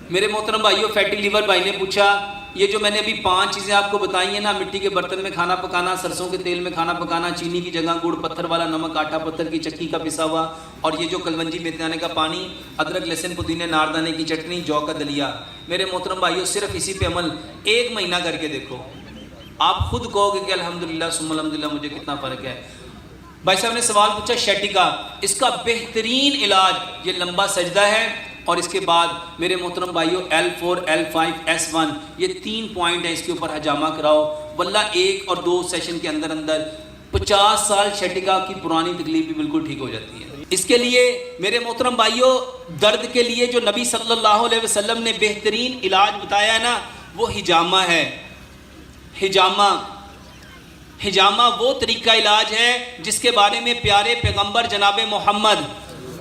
میرے محترم بھائیوں، فیٹی لیور بھائی نے پوچھا یہ جو میں نے ابھی 5 چیزیں آپ کو بتائی ہیں نا، مٹی کے برتن میں کھانا پکانا، سرسوں کے تیل میں کھانا پکانا، چینی کی جگہ گڑ، پتھر والا نمک، آٹا پتھر کی چکی کا پسا ہوا، اور یہ جو کلونجی میتھی دانے کا پانی، ادرک لہسن پودینے ناردانے کی چٹنی، جو کا دلیا، میرے محترم بھائیوں صرف اسی پہ عمل 1 مہینہ کر کے دیکھو، آپ خود کہو گے کہ الحمدللہ ثم الحمدللہ مجھے کتنا فرق ہے۔ بھائی صاحب نے سوال پوچھا شیٹکا، اس کا بہترین علاج یہ لمبا سجدہ ہے، اور اس کے بعد میرے محترم بھائیوں L4 L5 S1 یہ 3 پوائنٹ ہیں، اس کے اوپر حجامہ کراؤ، واللہ 1 اور 2 سیشن کے اندر 50 سال شیٹکا کی پرانی تکلیف بھی بالکل ٹھیک ہو جاتی ہے۔ اس کے لیے میرے محترم بھائیوں درد کے لیے جو نبی صلی اللہ علیہ وسلم نے بہترین علاج بتایا ہے نا، وہ حجامہ ہے۔ حجامہ وہ طریقہ علاج ہے جس کے بارے میں پیارے پیغمبر جناب محمد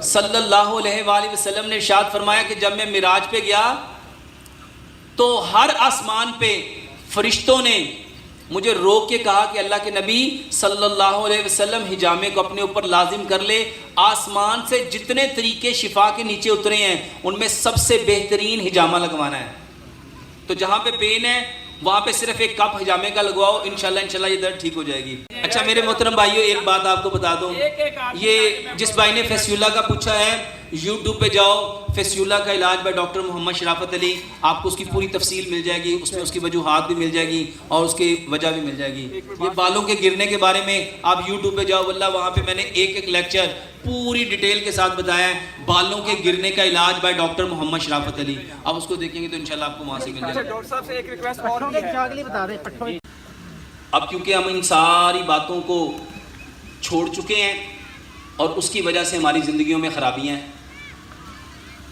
صلی اللہ علیہ وآلہ وسلم نے ارشاد فرمایا کہ جب میں معراج پہ گیا تو ہر آسمان پہ فرشتوں نے مجھے روک کے کہا کہ اللہ کے نبی صلی اللہ علیہ وسلم حجامے کو اپنے اوپر لازم کر لے، آسمان سے جتنے طریقے شفا کے نیچے اترے ہیں ان میں سب سے بہترین حجامہ لگوانا ہے۔ تو جہاں پہ پین ہے وہاں پہ صرف 1 کپ حجامے کا لگواؤ، انشاءاللہ یہ درد ٹھیک ہو جائے گی۔ اچھا میرے محترم بھائیوں ایک بات آپ کو بتا دوں، یہ جس بھائی نے فیسیولا کا پوچھا ہے، یوٹیوب پہ جاؤ، فیسیولا کا علاج بائی ڈاکٹر محمد شرافت علی، آپ کو اس کی پوری تفصیل مل جائے گی، اس میں اس کی وجوہات بھی مل جائے گی اور اس کی وجہ بھی مل جائے گی۔ یہ بالوں کے گرنے کے بارے میں آپ یوٹیوب پہ جاؤ، واللہ وہاں پہ میں نے ایک لیکچر پوری ڈیٹیل کے ساتھ بتایا ہے، بالوں کے گرنے کا علاج بائی ڈاکٹر محمد شرافت علی، آپ اس کو دیکھیں گے تو انشاءاللہ آپ کو وہاں سے مل جائے گا۔ ڈاکٹر صاحب سے ایک ریکویسٹ اور بھی ہے۔ اب کیونکہ ہم ان ساری باتوں کو چھوڑ چکے ہیں اور اس کی وجہ سے ہماری زندگیوں میں خرابیاں ہیں،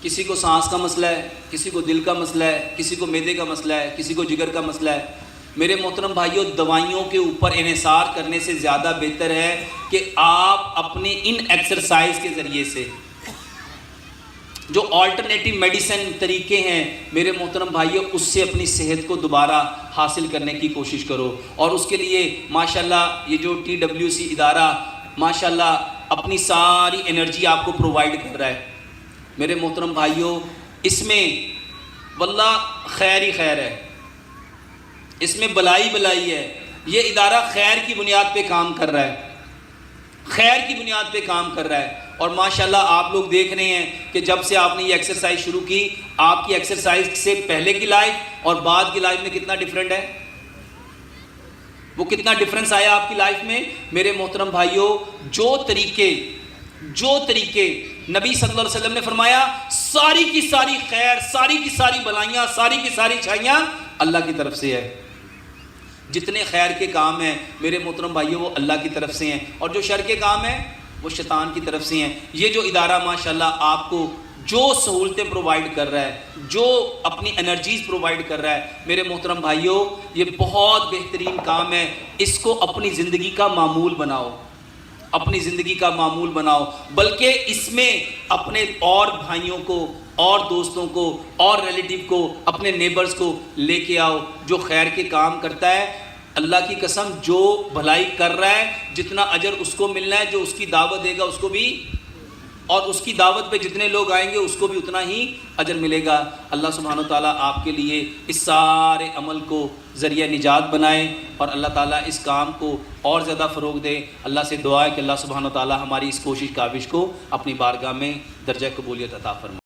کسی کو سانس کا مسئلہ ہے، کسی کو دل کا مسئلہ ہے، کسی کو معدے کا مسئلہ ہے، کسی کو جگر کا مسئلہ ہے۔ میرے محترم بھائیوں دوائیوں کے اوپر انحصار کرنے سے زیادہ بہتر ہے کہ آپ اپنے ان ایکسرسائز کے ذریعے سے جو آلٹرنیٹیو میڈیسن طریقے ہیں میرے محترم بھائیوں، اس سے اپنی صحت کو دوبارہ حاصل کرنے کی کوشش کرو، اور اس کے لیے ماشاءاللہ یہ جو TWC ادارہ ماشاءاللہ اپنی ساری انرجی آپ کو پرووائڈ کر رہا ہے۔ میرے محترم بھائیوں اس میں واللہ خیر ہی خیر ہے، اس میں بلائی ہے، یہ ادارہ خیر کی بنیاد پہ کام کر رہا ہے، خیر کی بنیاد پہ کام کر رہا ہے، اور ماشاءاللہ آپ لوگ دیکھ رہے ہیں کہ جب سے آپ نے یہ ایکسرسائز شروع کی، آپ کی ایکسرسائز سے پہلے کی لائف اور بعد کی لائف میں کتنا ڈیفرنٹ ہے، وہ کتنا ڈیفرنس آیا آپ کی لائف میں۔ میرے محترم بھائیوں جو طریقے نبی صلی اللہ علیہ وسلم نے فرمایا، ساری کی ساری خیر، ساری کی ساری بلائیاں، ساری کی ساری چھائیاں اللہ کی طرف سے ہے۔ جتنے خیر کے کام ہیں میرے محترم بھائیوں وہ اللہ کی طرف سے ہیں، اور جو شر کے کام ہیں وہ شیطان کی طرف سے ہیں۔ یہ جو ادارہ ماشاءاللہ آپ کو جو سہولتیں پرووائڈ کر رہا ہے، جو اپنی انرجیز پرووائڈ کر رہا ہے میرے محترم بھائیوں، یہ بہت بہترین کام ہے، اس کو اپنی زندگی کا معمول بناؤ، اپنی زندگی کا معمول بناؤ، بلکہ اس میں اپنے اور بھائیوں کو اور دوستوں کو اور ریلیٹیو کو، اپنے نیبرز کو لے کے آؤ۔ جو خیر کے کام کرتا ہے اللہ کی قسم جو بھلائی کر رہا ہے جتنا اجر اس کو ملنا ہے، جو اس کی دعوت دے گا اس کو بھی، اور اس کی دعوت پہ جتنے لوگ آئیں گے اس کو بھی اتنا ہی اجر ملے گا۔ اللہ سبحانہ و تعالیٰ آپ کے لیے اس سارے عمل کو ذریعہ نجات بنائے، اور اللہ تعالیٰ اس کام کو اور زیادہ فروغ دے۔ اللہ سے دعا ہے کہ اللہ سبحانہ و تعالیٰ ہماری اس کوشش کاوش کو اپنی بارگاہ میں درجہ قبولیت عطا فرمائے۔